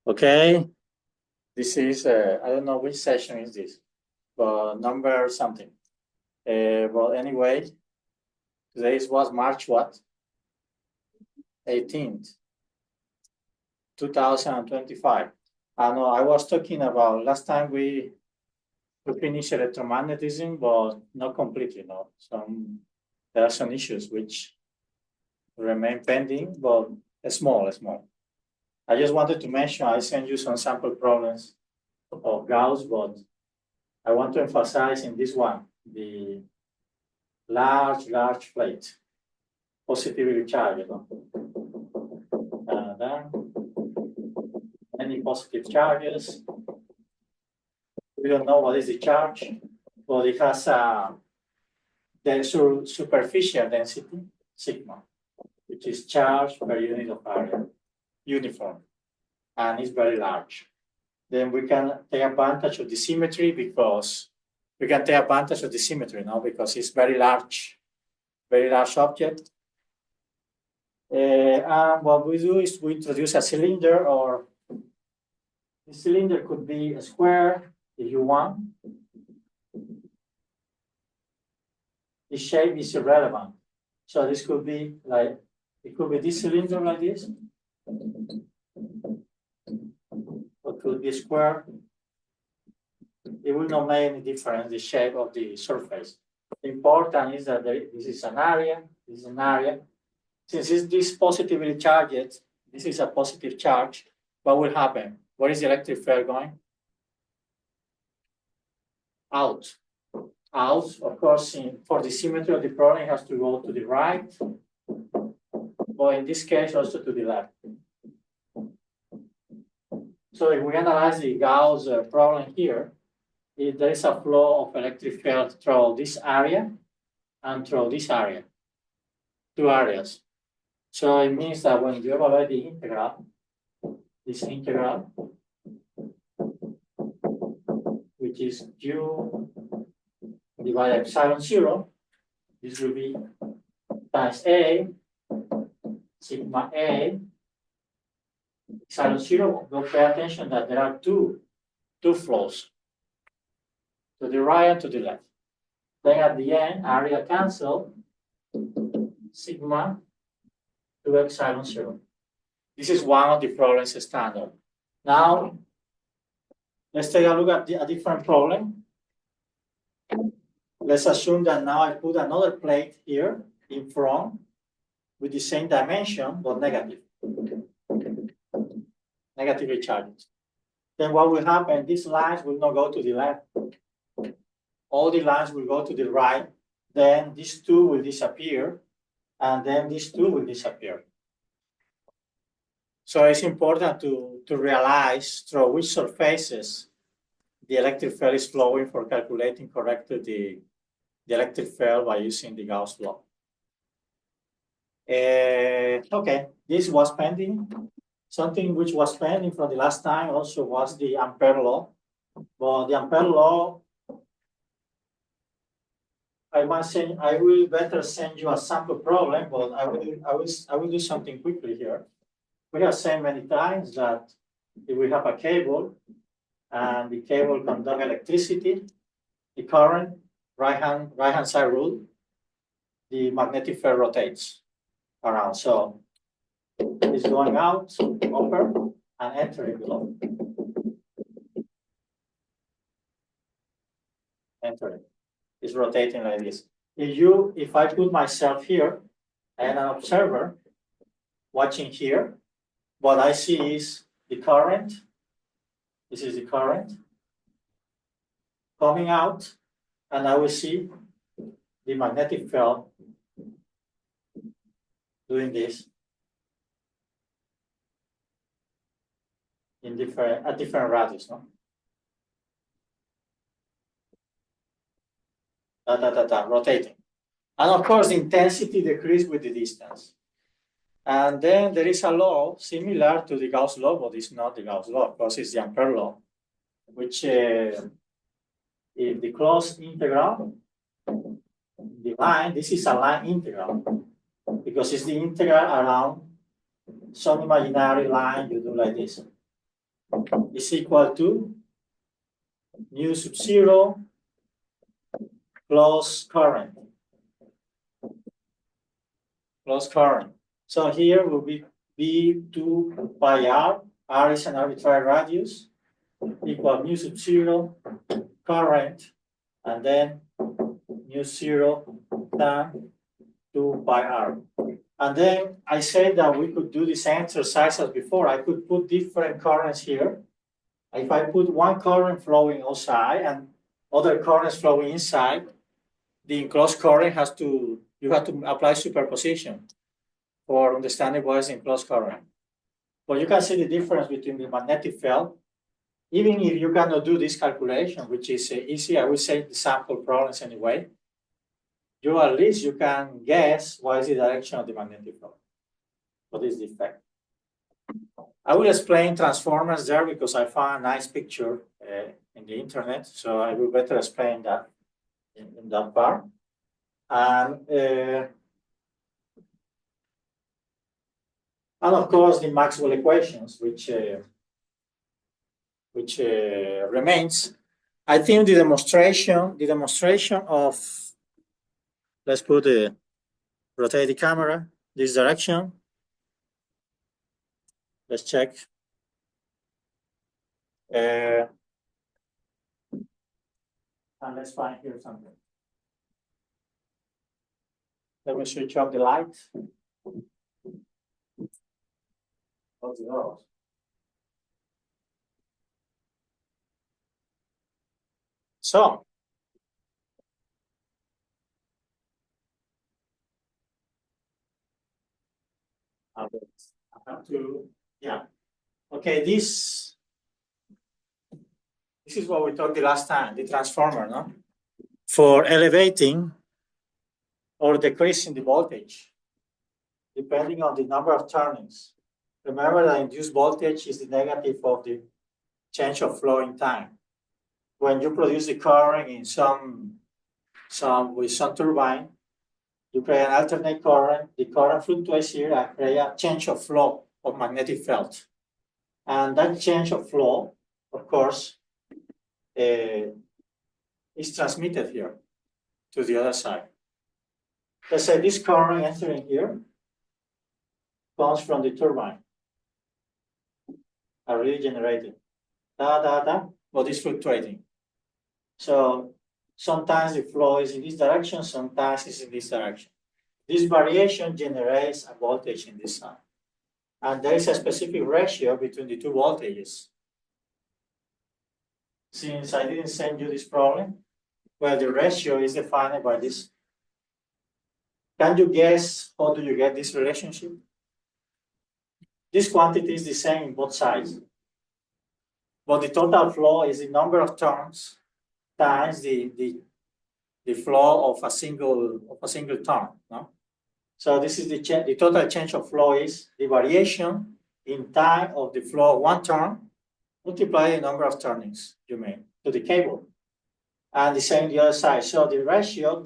Okay, this is, I don't know which session is this, but number something. Well, anyway, today was March what? 18th, 2025. No, I was talking about last time we finished electromagnetism, but not completely, no. There are some issues which remain pending, but small. I just wanted to mention, I sent you some sample problems of Gauss, but I want to emphasize in this one, the large plate, positively charged. Then many positive charges. We don't know what is the charge, but it has the superficial density, sigma, which is charge per unit of area, uniform, and it's very large. Then we can take advantage of the symmetry because because it's very large object. And what we do is we introduce a cylinder, or the cylinder could be a square if you want. The shape is irrelevant. So this could be like, it could be this cylinder like this. It could be a square. It will not make any difference, the shape of the surface. The important is that this is an area, this is an area. Since this positively charged, this is a positive charge, what will happen? Where is the electric field going? Out. Out, of course, for the symmetry of the problem, it has to go to the right, but in this case, also to the left. So if we analyze the Gauss problem here, if there is a flow of electric field through this area and through this area, two areas. So it means that when you evaluate the integral, this integral, which is Q divided epsilon 0, this will be times A, sigma A, epsilon 0. Don't pay attention that there are two flows, to the right and to the left. Then at the end, area cancel, sigma to epsilon 0. This is one of the problems standard. Now, let's take a look at a different problem. Let's assume that now I put another plate here in front with the same dimension, but negative. Negatively charged. Then what will happen? These lines will not go to the left. All the lines will go to the right. Then these two will disappear. And then these two will disappear. So it's important to realize through which surfaces the electric field is flowing for calculating correctly the electric field by using the Gauss law. Okay, this was pending. Something which was pending from the last time also was the Ampere law. But the Ampere law, I will better send you a sample problem, but I will do something quickly here. We have said many times that if we have a cable and the cable conducts electricity, the current, right hand side rule, the magnetic field rotates around. So it's going out, upper, and entering below. Entering. It's rotating like this. If I put myself here and an observer watching here, what I see is the current. This is the current coming out, and I will see the magnetic field doing this in at different radius, no? Rotating. And of course, the intensity decreases with the distance. And then there is a law similar to the Gauss law, but it's not the Gauss law, because it's the Ampere law, which if the closed integral, the line, this is a line integral, because it's the integral around some imaginary line you do like this. is equal to mu sub 0 plus current. So here will be B2 pi r. R is an arbitrary radius, equal mu sub 0 current, and then mu 0 tan 2 pi r. And then I said that we could do the same exercise as before. I could put different currents here. If I put one current flowing outside and other currents flowing inside, the enclosed current you have to apply superposition for understanding what is enclosed current. But you can see the difference between the magnetic field. Even if you cannot do this calculation, which is easy, I will say the sample problems anyway, at least you can guess what is the direction of the magnetic field. What is the effect? I will explain transformers there because I found a nice picture in the internet, so I will better explain that in that part. And of course the Maxwell equations, which remains. I think the demonstration of, let's rotate the camera this direction. Let's check. And let's find here something. Let me switch off the light. Close the doors. So, I have to, yeah. Okay, this is what we talked the last time, the transformer, no? For elevating or decreasing the voltage, depending on the number of turnings. Remember that induced voltage is the negative of the change of flow in time. When you produce the current in with some turbine, you create an alternate current, the current fluctuates here and create a change of flow of magnetic field. And that change of flow, of course, is transmitted here to the other side. Let's say this current entering here comes from the turbine, already generated. But it's fluctuating. So sometimes the flow is in this direction, sometimes it's in this direction. This variation generates a voltage in this side. And there is a specific ratio between the two voltages. Since I didn't send you this problem, well, the ratio is defined by this. Can you guess how do you get this relationship? This quantity is the same in both sides. But the total flow is the number of turns times the flow of a single turn. No? So this is the total change of flow is the variation in time of the flow of one turn multiply the number of turnings you make to the cable. And the same the other side. So the ratio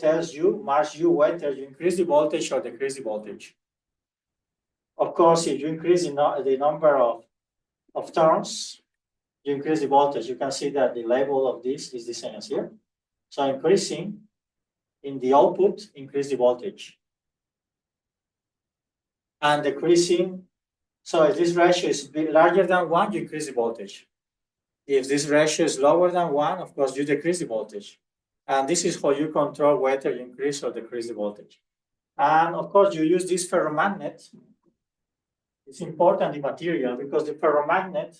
marks you whether you increase the voltage or decrease the voltage. Of course, if you increase the number of turns, you increase the voltage. You can see that the label of this is the same as here. So increasing in the output, increase the voltage. And decreasing, so if this ratio is larger than 1, you increase the voltage. If this ratio is lower than 1, of course, you decrease the voltage. And this is how you control whether you increase or decrease the voltage. And of course, you use this ferromagnet. It's important, the material, because the ferromagnet,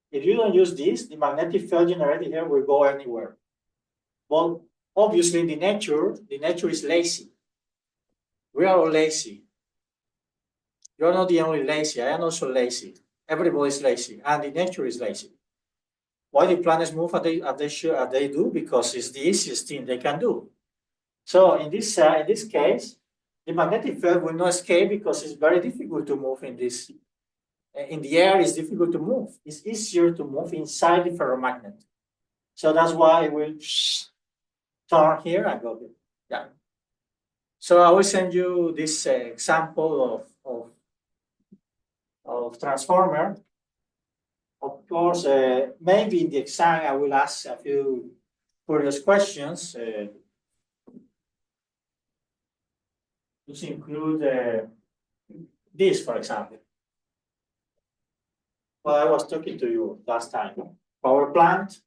if you don't use this, the magnetic field generated here will go anywhere. Well, obviously, the nature is lazy. We are all lazy. You're not the only lazy. I am also lazy. Everybody is lazy, and the nature is lazy. Why the planets move as they do? Because it's the easiest thing they can do. So in this case, the magnetic field will not escape because it's very difficult to move in this. In the air, it's difficult to move. It's easier to move inside the ferromagnet. So that's why it will turn here and go here. Yeah. So I will send you this example of transformer. course, maybe in the exam I will ask a few curious questions. Just include this, for example. Well, I was talking to you last time. Power plant.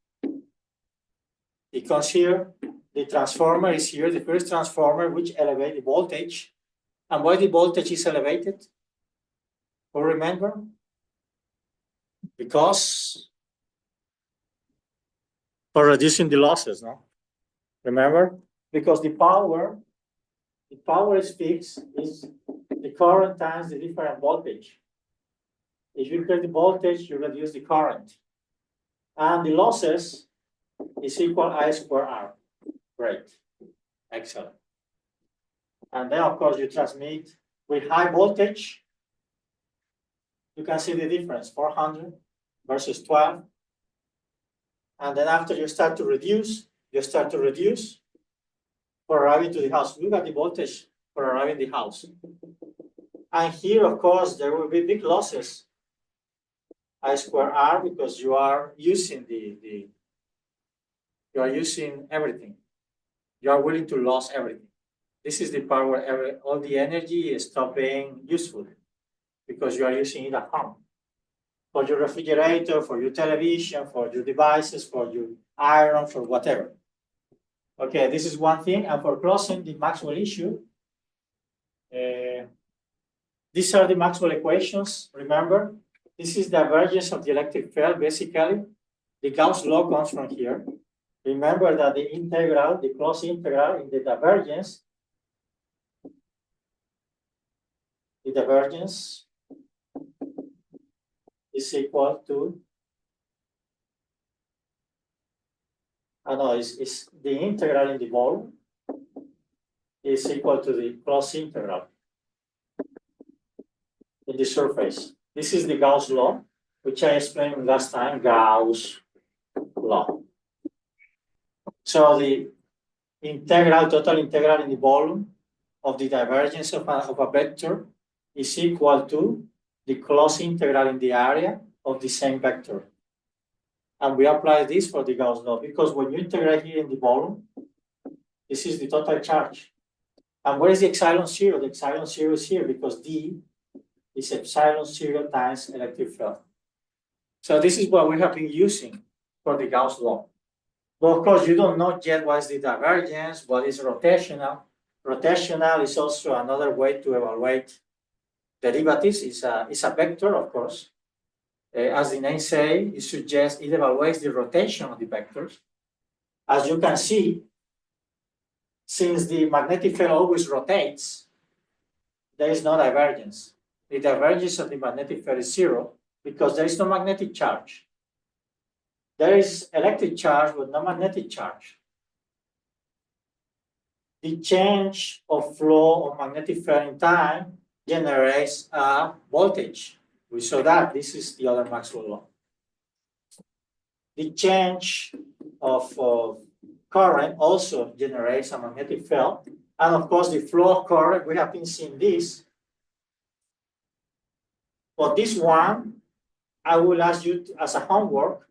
It comes here. The transformer is here. The first transformer which elevates the voltage. And why the voltage is elevated? Who remember? Because for reducing the losses, no? Remember? Because the power is fixed, is the current times the different voltage. If you increase the voltage, you reduce the current. And the losses is equal I square R. Great. Excellent. And then, of course, you transmit with high voltage. You can see the difference, 400 versus 12. And then after you start to reduce for arriving to the house. Look at the voltage for arriving to the house. And here, of course, there will be big losses. I square R, because you are using you are using everything. You are willing to lose everything. This is the part where all the energy stop being useful because you are using it at home. For your refrigerator, for your television, for your devices, for your iron, for whatever. Okay, this is one thing. And for closing the Maxwell issue, these are the Maxwell equations. Remember, this is the divergence of the electric field, basically. The Gauss law comes from here. Remember that the integral, the closed integral in the divergence is equal to, it's the integral in the volume is equal to the closed integral in the surface. This is the Gauss law, which I explained last time, Gauss law. So the total integral in the volume of the divergence of a vector is equal to the closed integral in the area of the same vector. And we apply this for the Gauss law, because when you integrate here in the volume, this is the total charge. And where is the epsilon zero? The epsilon zero is here because D is epsilon zero times electric field. So this is what we have been using for the Gauss law. But of course, you don't know yet what is the divergence, what is rotational. Rotational is also another way to evaluate derivatives. It's a vector, of course. As the name says, it suggests it evaluates the rotation of the vectors. As you can see, since the magnetic field always rotates, there is no divergence. The divergence of the magnetic field is zero because there is no magnetic charge. There is electric charge, but no magnetic charge. The change of flow of magnetic field in time generates a voltage. We saw that. This is the other Maxwell law. The change of current also generates a magnetic field. And of course, the flow of current, we have been seeing this. For this one, I will ask you as a homework,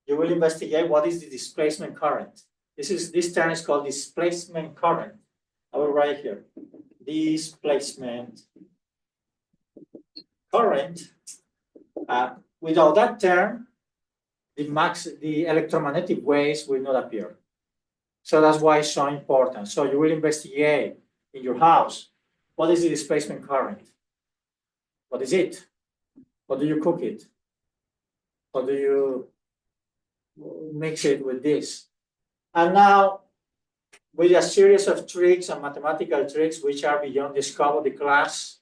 you will investigate what is the displacement current. This term is called displacement current. I will write here. Displacement current. Without that term, the electromagnetic waves will not appear. So that's why it's so important. So you will investigate in your house, what is the displacement current? What is it? How do you cook it? How do you mix it with this? And now, with a series of tricks and mathematical tricks which are beyond the scope of the class,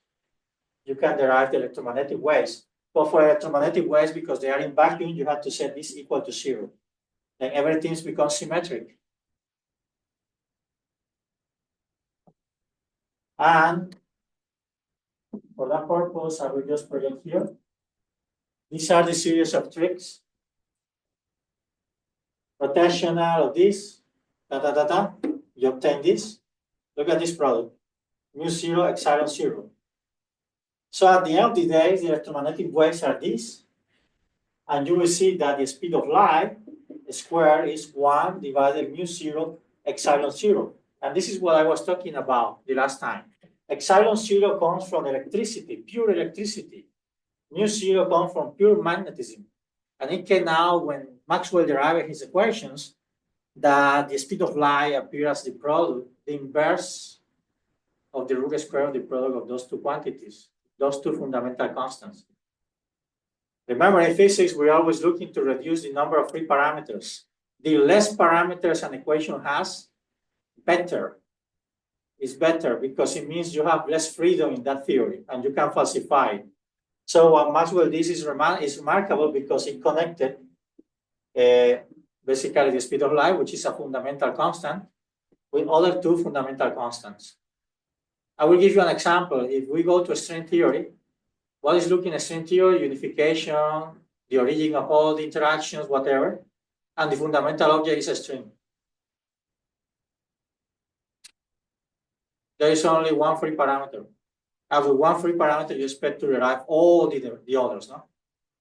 you can derive the electromagnetic waves. But for electromagnetic waves, because they are in vacuum, you have to set this equal to zero. Then everything becomes symmetric. And for that purpose, I will just project here. These are the series of tricks. Rotational of this, you obtain this. Look at this product, mu zero, epsilon zero. So at the end of the day, the electromagnetic waves are these, and you will see that the speed of light squared is 1 divided mu 0 epsilon 0. And this is what I was talking about the last time. Epsilon 0 comes from electricity, pure electricity. Mu 0 comes from pure magnetism. And it came out when Maxwell derived his equations that the speed of light appears as the product, the inverse of the root square of the product of those two quantities, those two fundamental constants. Remember, in physics, we're always looking to reduce the number of free parameters. The less parameters an equation has, better. It's better because it means you have less freedom in that theory and you can falsify it. So what Maxwell did is remarkable because it connected basically the speed of light, which is a fundamental constant, with other two fundamental constants. I will give you an example. If we go to string theory, what is looking at string theory? Unification, the origin of all the interactions, whatever, and the fundamental object is a string. There is only one free parameter. And with one free parameter, you expect to derive all the others, no?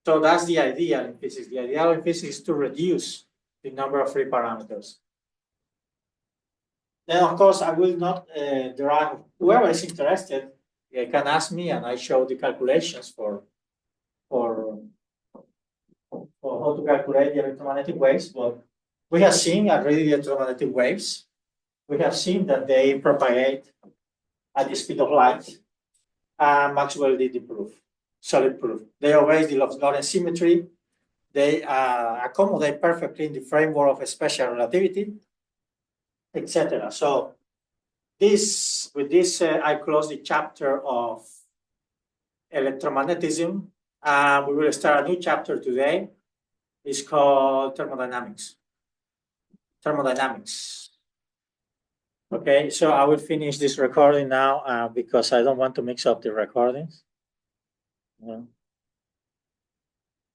So that's the idea in physics. The idea in physics is to reduce the number of free parameters. Then, of course, I will not derive. Whoever is interested can ask me, and I show the calculations for how to calculate the electromagnetic waves. But we have seen already the electromagnetic waves. We have seen that they propagate at the speed of light. And Maxwell did the proof, solid proof. They obey the Lorentz symmetry. They accommodate perfectly in the framework of special relativity, etc. So with this, I close the chapter of electromagnetism. We will start a new chapter today. It's called thermodynamics. Okay, so I will finish this recording now because I don't want to mix up the recordings. Yeah.